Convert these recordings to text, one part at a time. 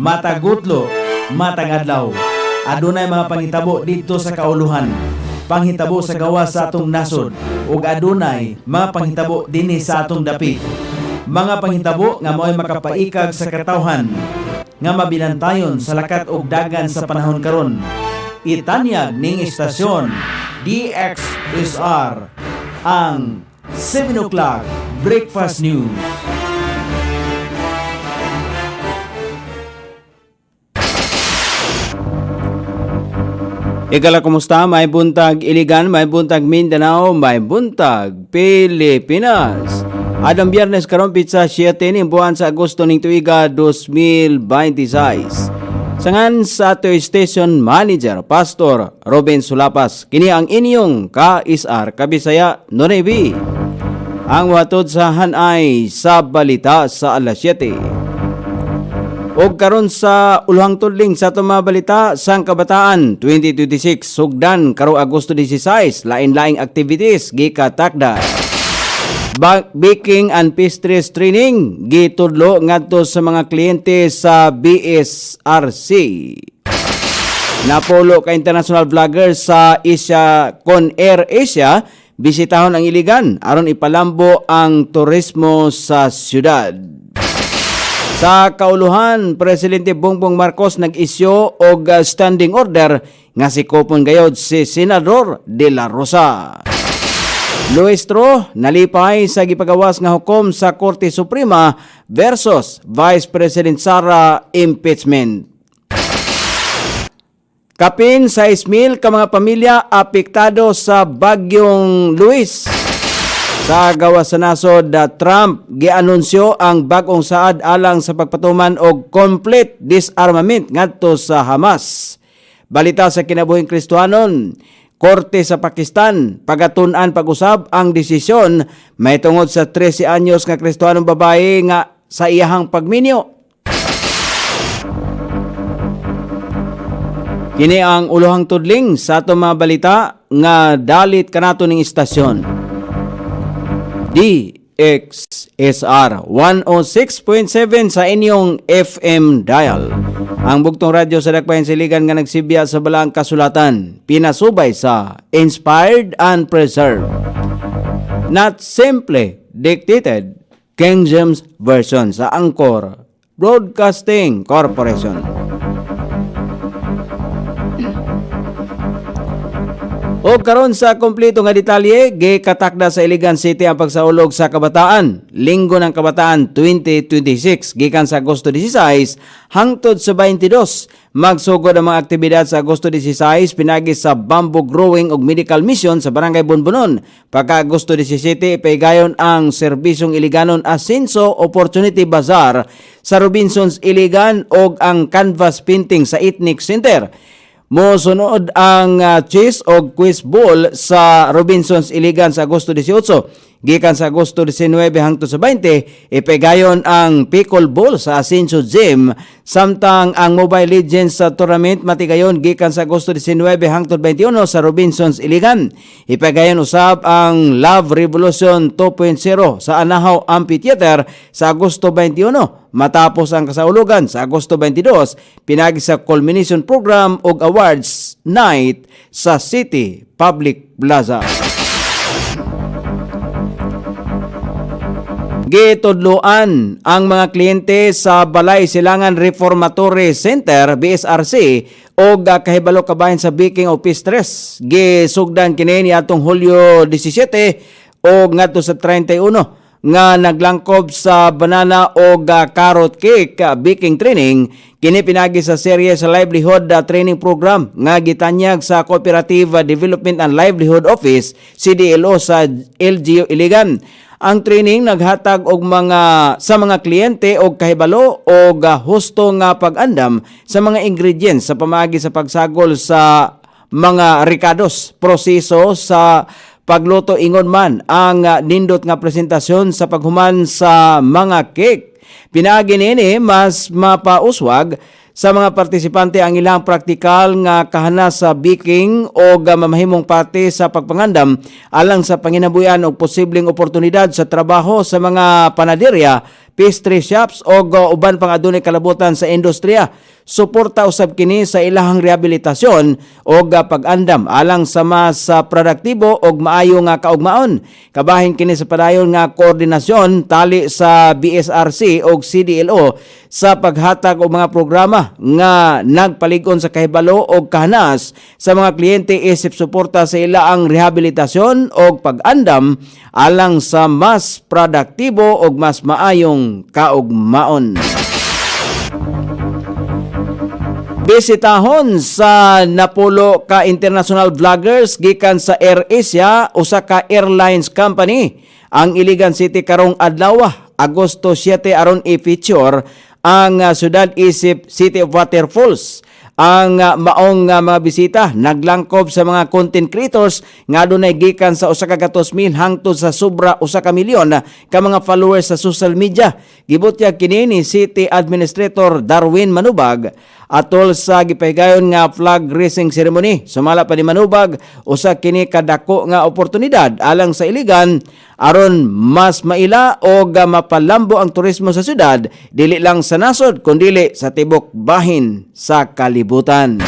matagutlo, matagadlaw. Adunay mga panghitabo dito sa kauluhan, panghitabo sa gawas sa atong nasod, ug adunay mga panghitabo dinhi sa atong dapit. Mga panghitabo nga mo'y makapaikag sa katawhan, nga mabinantayon sa lakat ug dagan sa panahon karon. Itanyag ning istasyon DXSR ang 7 o'clock Breakfast News. Ikala, kumusta? May buntag Iligan, may buntag Mindanao, may buntag Pilipinas. Adang Biyernes karon pizza 7 ning buwan sa Agosto ning tuiga 2026. Sangan sa ato station manager Pastor Robin Sulapas. Kini ang inyong KSR Kabisaya Nonebi. Ang watod sa hanay sa balita sa alas 7. Og karon sa ulohang tudling sa atong mga balita sang kabataan 2026 sugdan karong Agosto 16, lain-laing activities gikatakda. Baking and pastries training gitudlo ngadto sa mga kliyente sa BSRC. Napolo ka international vlogger sa Asia Con Air Asia bisitahon ang Iligan aron ipalambo ang turismo sa syudad. Sa kauluhan, Presidente Bongbong Marcos nag-isyo og standing order nga sikopon gayod si Senador De La Rosa. Luistro nalipay sa gipagawas nga hukom sa Korte Suprema versus Vice President Sara impeachment. Kapin 6,000 ka mga pamilya apektado sa bagyong Luis. Sa gawas sa nasod, Trump gianunsyo ang bagong saad alang sa pagpatuman og complete disarmament ngadto sa Hamas. Balita sa kinabuhing Kristiyanon, Korte sa Pakistan pagatun-an pag-usab ang desisyon may tungod sa 13 anyos nga Kristiyanong babae nga sa iyahang pagminyo. Kini ang ulohang tudling sa atong mga balita nga dalit kanato ning istasyon. DXSR 106.7 sa inyong FM dial. Ang bugtong radyo sa Dakbayan Siligan nga nagsibya sa balaang kasulatan, pinasubay sa Inspired and Preserved. Not simply dictated, King James Version sa Angkor Broadcasting Corporation. O karon sa kompleto nga detalye, gikatakda sa Iligan City ang pagsaulog sa kabataan. Linggo ng Kabataan 2026, gikan sa Agosto 16 hangtod sa 22. Magsugod ang mga aktibidad sa Agosto 16 pinagi sa Bamboo Growing ug Medical Mission sa Barangay Bonbonon. Pagka Agosto 17, ipaigayon ang serbisyong Iliganon Asenso Opportunity Bazaar sa Robinsons Iligan ug ang Canvas Painting sa Ethnic Center. Mosunod ang Chess o Quiz Bowl sa Robinsons Iligan sa Agosto 18. Gikan sa Agosto 19 hangtod sa 20, ipegayon ang Pickle Bowl sa Asenso Gym. Samtang ang Mobile Legends sa tournament matigayon gikan sa Agosto 19 hangtod 21 sa Robinsons Iligan. Ipegayon usab ang Love Revolution 2.0 sa Anahaw Amphitheater sa Agosto 21. Matapos ang kasaulugan sa Agosto 22, pinagi sa culmination program o awards night sa City Public Plaza. Gitudloan ang mga kliyente sa Balay Silangan Reformatory Center BSRC o kahibalo kabahin sa Baking o Pastries. Gisugdan kini niadtong Hulyo 17 o ngadto sa 31 nga naglangkob sa banana o carrot cake baking training. Kini pinagi sa serye sa livelihood training program nga gitanyag sa Cooperative Development and Livelihood Office CDLO sa LGU Iligan. Ang training naghatag og sa mga kliyente og kahibalo og husto nga pag-andam sa mga ingredients sa pamaagi sa pagsagol sa mga ricados, proseso sa pagluto ingon man ang nindot nga presentasyon sa paghuman sa mga cake. Pinaagi nini mas mapauswag sa mga partisipante ang ilang praktikal nga kahanas sa baking o mamahimong parte sa pagpangandam alang sa panginabuyan og posibleng oportunidad sa trabaho sa mga panaderya pastry shops o uban pang adunay kalabutan sa industriya. Suporta usab kini sa ilahang rehabilitasyon o pag-andam alang sa mas produktibo o maayo nga kaugmaon. Kabahin kini sa padayon nga koordinasyon tali sa BSRC o CDLO sa paghatag og mga programa nga nagpalig-on sa kahibalo o kahanas sa mga kliyente isip suporta sa ilaang rehabilitasyon o pag-andam alang sa mas produktibo o mas maayong kaugmaon. Bisitahon sa napulo ka international vloggers gikan sa AirAsia, usa ka airlines company, ang Iligan City karong adlaw, Agosto 7 aron i-feature ang syudad isip City of Waterfalls. Ang maong mga bisita naglangkob sa mga content creators nga adunay gikan sa 100,000 hangtod sa sobra 1 milyon ka mga followers sa social media. Gibutyag kini ni City Administrator Darwin Manubag atol sa gipahigayon nga flag raising ceremony. Sumala pa ni Manubag, usa kini kadako nga oportunidad alang sa Iligan aron mas maila o mapalambo ang turismo sa syudad, dili lang sa nasod kundi sa tibok bahin sa kalibutan.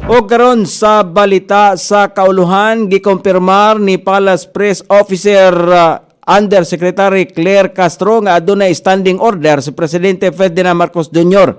O karon sa balita sa kauluhan, gikompirmar ni Palace Press Officer Undersecretary Claire Castro nga adunay standing order sa Presidente Ferdinand Marcos Jr.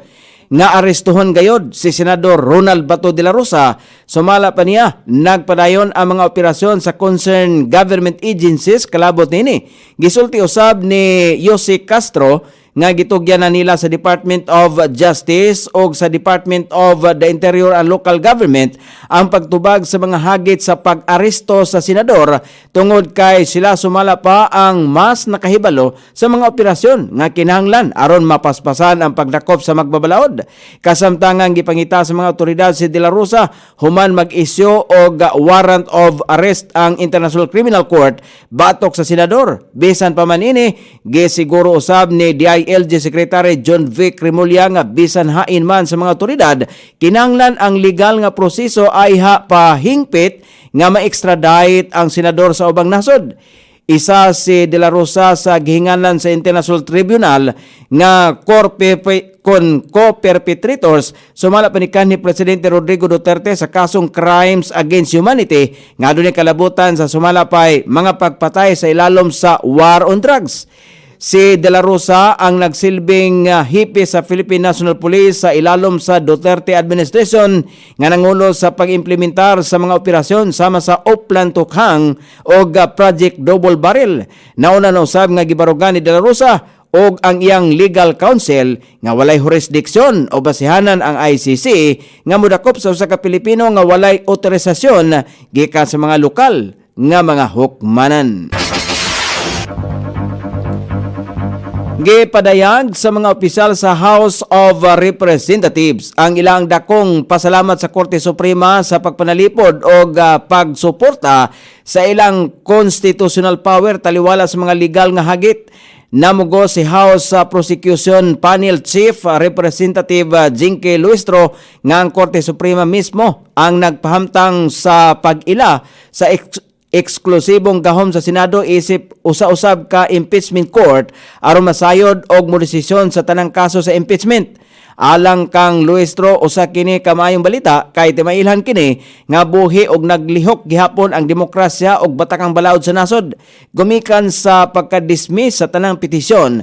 nga arestuhon gayod si Senador Ronald Bato de la Rosa. Sumala pa niya, nagpadayon ang mga operasyon sa concerned government agencies kalabot nini. Gisulti usab ni Yossi Castro nga gitugyan na nila sa Department of Justice o sa Department of the Interior and Local Government ang pagtubag sa mga hagit sa pag-aresto sa senador tungod kay sila sumala pa ang mas nakahibalo sa mga operasyon nga kinahanglan aron mapaspasan ang pagdakop sa magbabalaod. Kasamtangang gipangita sa mga otoridad si De La Rosa human mag-isyu og warrant of arrest ang International Criminal Court batok sa senador. Bisan pa man ini, gisiguro usab ni DILG Secretary John Vic Remulla nga bisan hain man sa mga otoridad, kinahanglan ang legal nga proseso ay pahingpit nga ma-extradite ang senador sa ubang nasod. Isa si De La Rosa sa gihinganan sa International Tribunal nga co-perpetrators sumala pa ni kanhi Presidente Rodrigo Duterte sa kasong crimes against humanity nga adunay kalabutan sa sumala pay mga pagpatay sa ilalom sa war on drugs. Si De La Rosa ang nagsilbing hipi sa Philippine National Police sa ilalom sa Duterte administration nga nangulo sa pag-implementar sa mga operasyon sama sa Oplan Tukhang o Project Double Barrel. Nauna na usab nga gibarugan ni De La Rosa o ang iyang legal counsel nga walay jurisdiksyon o basihanan ang ICC nga mudakop sa usa ka Pilipino nga walay otorisasyon gikan sa mga lokal nga mga hukmanan. Gipadayag sa mga opisyal sa House of Representatives ang ilang dakong pasalamat sa Korte Suprema sa pagpanalipod o pagsuporta sa ilang constitutional power taliwala sa mga legal nga hagit. Namugo si House Prosecution Panel Chief Representative Jinky Luistro nga ang Korte Suprema mismo ang nagpahamtang sa pag-ila sa eksklusibong gahom sa Senado isip usa-usab ka impeachment court aron masayod og modesisyon sa tanang kaso sa impeachment. Alang kang Luistro, usa kini kamayong balita kay timailhan kini nga buhi og naglihok gihapon ang demokrasya og batakang balaod sa nasod. Gumikan sa pagka-dismiss sa tanang petisyon,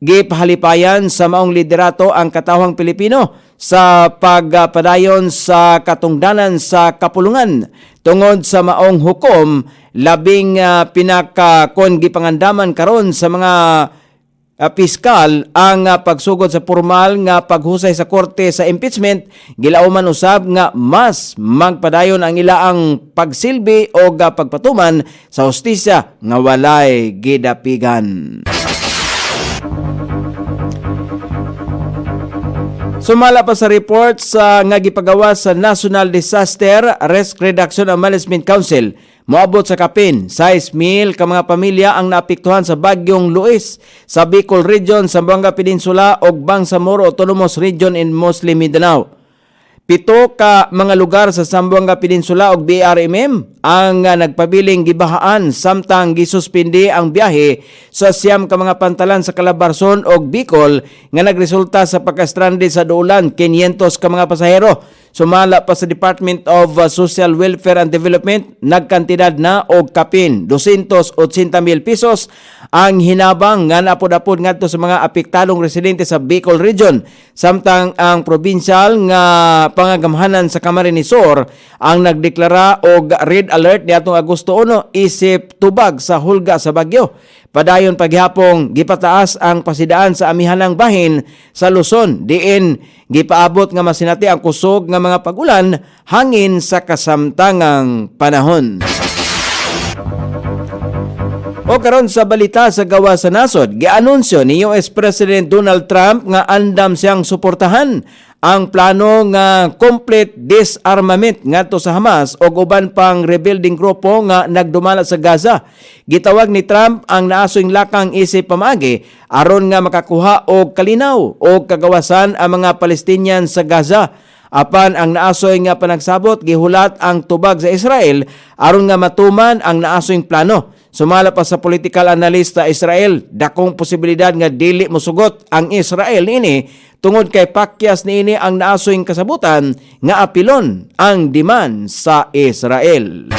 gipahalipayan sa maong liderato ang katawhang Pilipino sa pagpadayon sa katungdanan sa kapulungan tungod sa maong hukom labing pinakakon gipangandaman karon sa mga piskal ang pagsugod sa formal nga paghusay sa korte sa impeachment. Gilauman usab nga mas magpadayon ang ilaang pagsilbi o pagpatuman sa hustisya nga walay gidapigan. Sumala pa sa reports nga gipagawa sa National Disaster Risk Reduction and Management Council, moabot sa kapin 6,000 ka mga pamilya ang naapektuhan sa bagyong Luis sa Bicol Region, Zamboanga Peninsula ug Bangsamoro Autonomous Region in Muslim Mindanao. Pito ka mga lugar sa Zamboanga Peninsula ug BRMM ang nagpabiling gibahaan samtang gisuspindi ang biyahe sa siyam ka mga pantalan sa Calabarzon ug Bicol nga nagresulta sa pagka-stranded sa duulan 500 ka mga pasahero. Sumala pa sa Department of Social Welfare and Development, nagkantidad na og kapin 280,000 pesos ang hinabang nga napod-apod ngadto sa mga apektadong residente sa Bicol Region. Samtang ang provincial nga pangagamhanan sa Camarines Sur ang nagdeklara og red alert niadtong Agosto 1 isip tubag sa hulga sa bagyo. Padayon paghapong gipataas ang pasidaan sa amihanang bahin sa Luzon, diin gipaabot nga masinati ang kusog nga mga pagulan hangin sa kasamtangang panahon. O karon sa balita sa gawa sa nasod, gianunsyo ni US President Donald Trump nga andam siyang suportahan ang plano nga complete disarmament ngadto sa Hamas o uban pang rebuilding grupo nga nagdumala sa Gaza. Gitawag ni Trump ang naasoing lakang isip pamaagi aron nga makakuha og kalinaw o kagawasan ang mga Palestinian sa Gaza. Apan ang naasoy nga panagsabot gihulat ang tubag sa Israel aron nga matuman ang naasoing plano. Sumala pa sa political analyst sa Israel, dakong posibilidad nga dili mosugot ang Israel niini tungod kay pakyas niini ang naasoing kasabutan nga apilon ang demand sa Israel.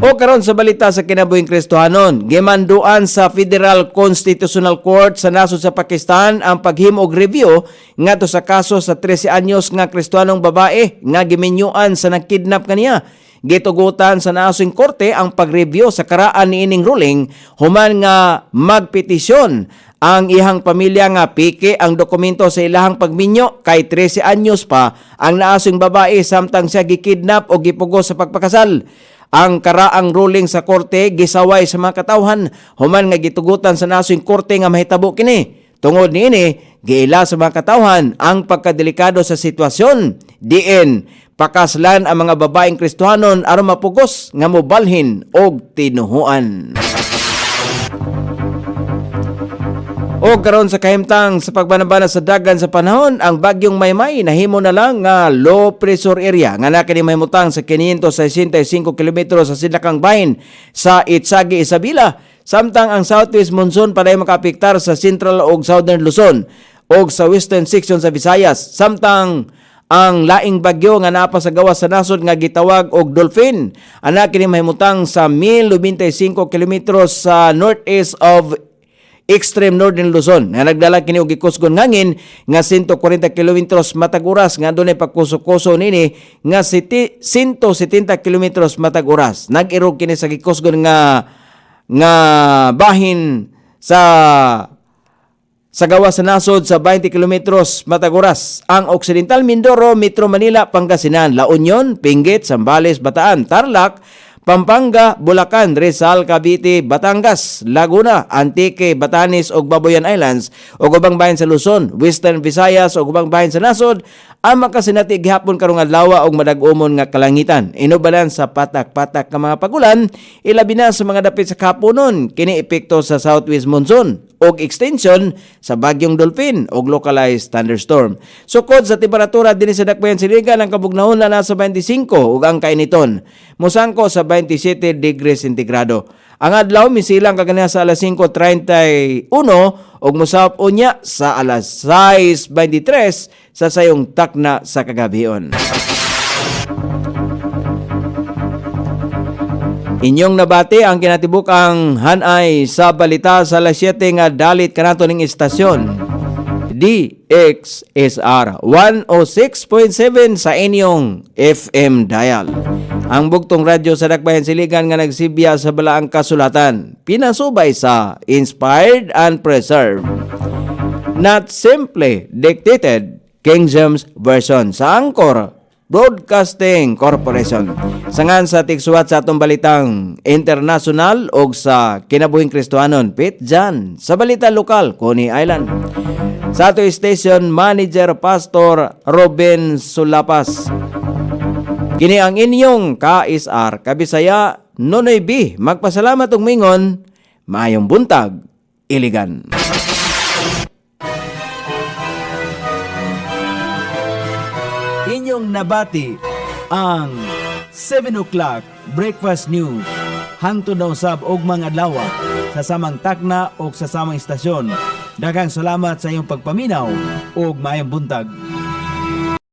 O karon sa balita sa kinabuhing Kristohanon, gimanduan sa Federal Constitutional Court sa nasod sa Pakistan ang paghimo og review ngadto sa kaso sa 13 anyos nga Kristohanong babae nga giminyuan sa nagkidnap kaniya. Gitugutan sa nasoding korte ang pag-review sa karaan niining ruling human nga magpetisyon ang ihang pamilya nga piki ang dokumento sa ilahang pagminyo kay 13 anyos pa ang naasong babae samtang siya gikidnap o gipugos sa pagpakasal. Ang karaang ruling sa korte gisaway sa mga katawhan human nga gitugutan sa nasoding korte nga mahitabo kini. Tungod niini, giila sa mga katawhan ang pagkadelikado sa sitwasyon. Diin, pakaslan ang mga babaeng Kristohanon aron mapugos nga mobalhin og tinuhuan. O karon sa kahimtang sa pagbanabana sa dagan sa panahon, ang bagyong Maymay nahimo na lang nga low pressure area nga nakini mahimutang sa 565 km sa sidlakang bahin sa Itsagi, Isabela. Samtang ang southwest monsoon paday makaapektar sa central ug southern Luzon ug sa western section sa Visayas. Samtang ang laing bagyo nga napa sa gawas sa nasod nga gitawag og Dolphin ana kini mahimutang sa 1,095 km sa northeast of extreme northern Luzon nga nagdala kini og gikusgon ngangin nga 140 km matag oras nga adunay pagkuso-kuso nini nga 170 km matag oras. Nag-irog kini sa gikusgon nga bahin sa gawas sa nasod sa 20 km matag oras. Ang Occidental Mindoro, Metro Manila, Pangasinan, La Union, Pinguet, Zambales, Bataan, Tarlac, Pampanga, Bulacan, Rizal, Cavite, Batangas, Laguna, Antique, Batanes ug Babuyan Islands ug ubang bahin sa Luzon, Western Visayas ug ubang bahin sa nasod ang makasinati gihapon karong adlaw og madag-umon nga kalangitan. Inubalan sa patak-patak nga mga pagulan, ilabi na sa mga dapit sa kahaponon kini epekto sa southwest monsoon og extension sa bagyong Dolphin og localized thunderstorm. Sukod sa temperatura dinhi sa dakbayan siligan ang kabugnahon na nasa 25 ug ang kainiton mosangko sa 27 degrees sentigrado. Ang adlaw misilang kaganahan sa alas 5:31 ug mosap unya sa alas 6:23 sa sayong takna sa kagabion. Inyong nabati ang kinatibukang hanay sa balita sa alas 7 nga dalit kanato ning istasyon. DXSR 106.7 sa inyong FM dial. Ang bugtong radyo sa Dakbayan Siligan nga nagsibya sa balaang kasulatan. Pinasubay sa Inspired and Preserved. Not simply dictated King James Version sa Angkor Broadcasting Corporation. Sangan sa tigsuwat sa atong balitang international o sa kinabuhing Kristohanon, Pit Jan, sa balita lokal, Coney Island. Sa ato station manager Pastor Robin Sulapas. Kini ang inyong KSR, Kabisaya, Nonoy B. Magpasalamat og mingon, maayong buntag, Iligan. inyong nabati ang 7 o'clock breakfast news. Hangtod na usab og mga adlaw sa samang takna o sa samang istasyon. Daghang salamat sa iyong pagpaminaw ug maayong buntag.